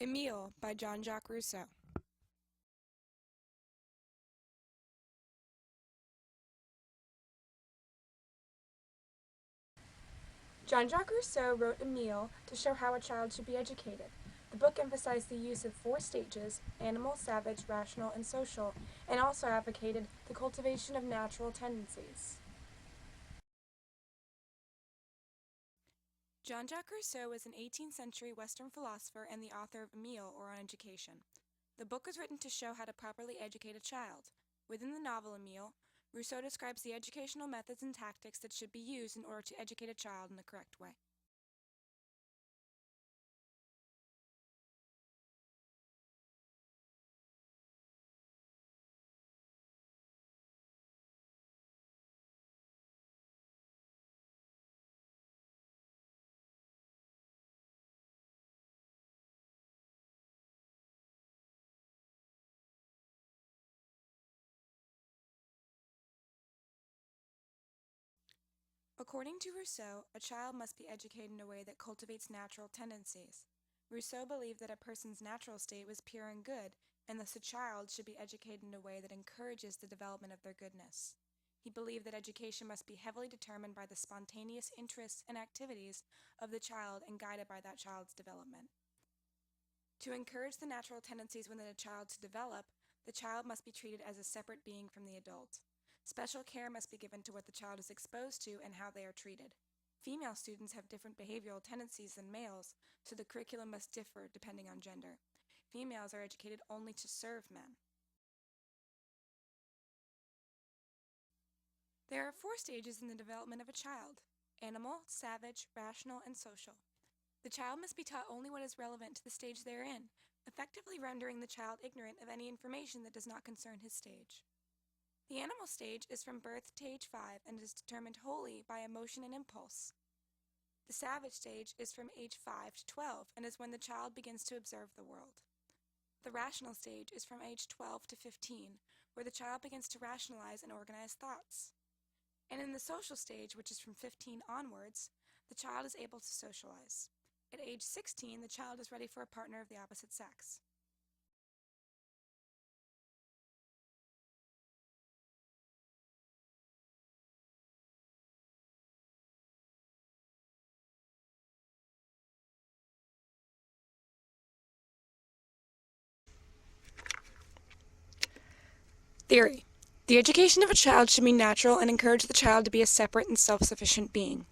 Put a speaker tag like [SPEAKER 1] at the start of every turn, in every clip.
[SPEAKER 1] Emile by Jean Jacque Rousseau. Jean Jacque Rousseau wrote Emile to show how a child should be educated. The book emphasized the use of 4 stages: animal, savage, rational, and social, and also advocated the cultivation of natural tendencies. Jean Jacque Rousseau was an 18th century Western philosopher and the author of Emile, or On Education. The book was written to show how to properly educate a child. Within the novel Emile, Rousseau describes the educational methods and tactics that should be used in order to educate a child in the correct way. According to Rousseau, a child must be educated in a way that cultivates natural tendencies. Rousseau believed that a person's natural state was pure and good, and thus a child should be educated in a way that encourages the development of their goodness. He believed that education must be heavily determined by the spontaneous interests and activities of the child and guided by that child's development. To encourage the natural tendencies within a child to develop, the child must be treated as a separate being from the adult. Special care must be given to what the child is exposed to and how they are treated. Female students have different behavioral tendencies than males, so the curriculum must differ depending on gender. Females are educated only to serve men. There are 4 stages in the development of a child: animal, savage, rational, and social. The child must be taught only what is relevant to the stage they are in, effectively rendering the child ignorant of any information that does not concern his stage. The animal stage is from birth to age 5 and is determined wholly by emotion and impulse. The savage stage is from age 5 to 12 and is when the child begins to observe the world. The rational stage is from age 12 to 15, where the child begins to rationalize and organize thoughts. And in the social stage, which is from 15 onwards, the child is able to socialize. At age 16, the child is ready for a partner of the opposite sex. Theory. The education of a child should be natural and encourage the child to be a separate and self-sufficient being.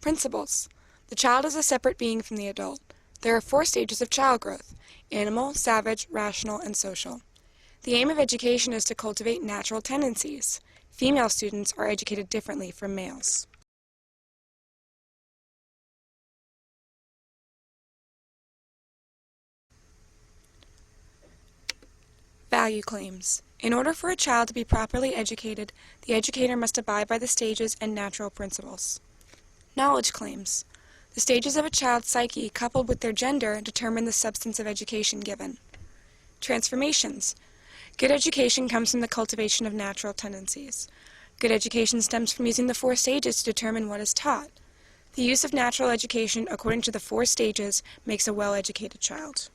[SPEAKER 1] Principles. The child is a separate being from the adult. There are 4 stages of child growth: animal, savage, rational, and social. The aim of education is to cultivate natural tendencies. Female students are educated differently from males. Value claims. In order for a child to be properly educated, the educator must abide by the stages and natural principles. Knowledge claims. The stages of a child's psyche, coupled with their gender, determine the substance of education given. Transformations. Good education comes from the cultivation of natural tendencies. Good education stems from using the 4 stages to determine what is taught. The use of natural education according to the 4 stages makes a well-educated child.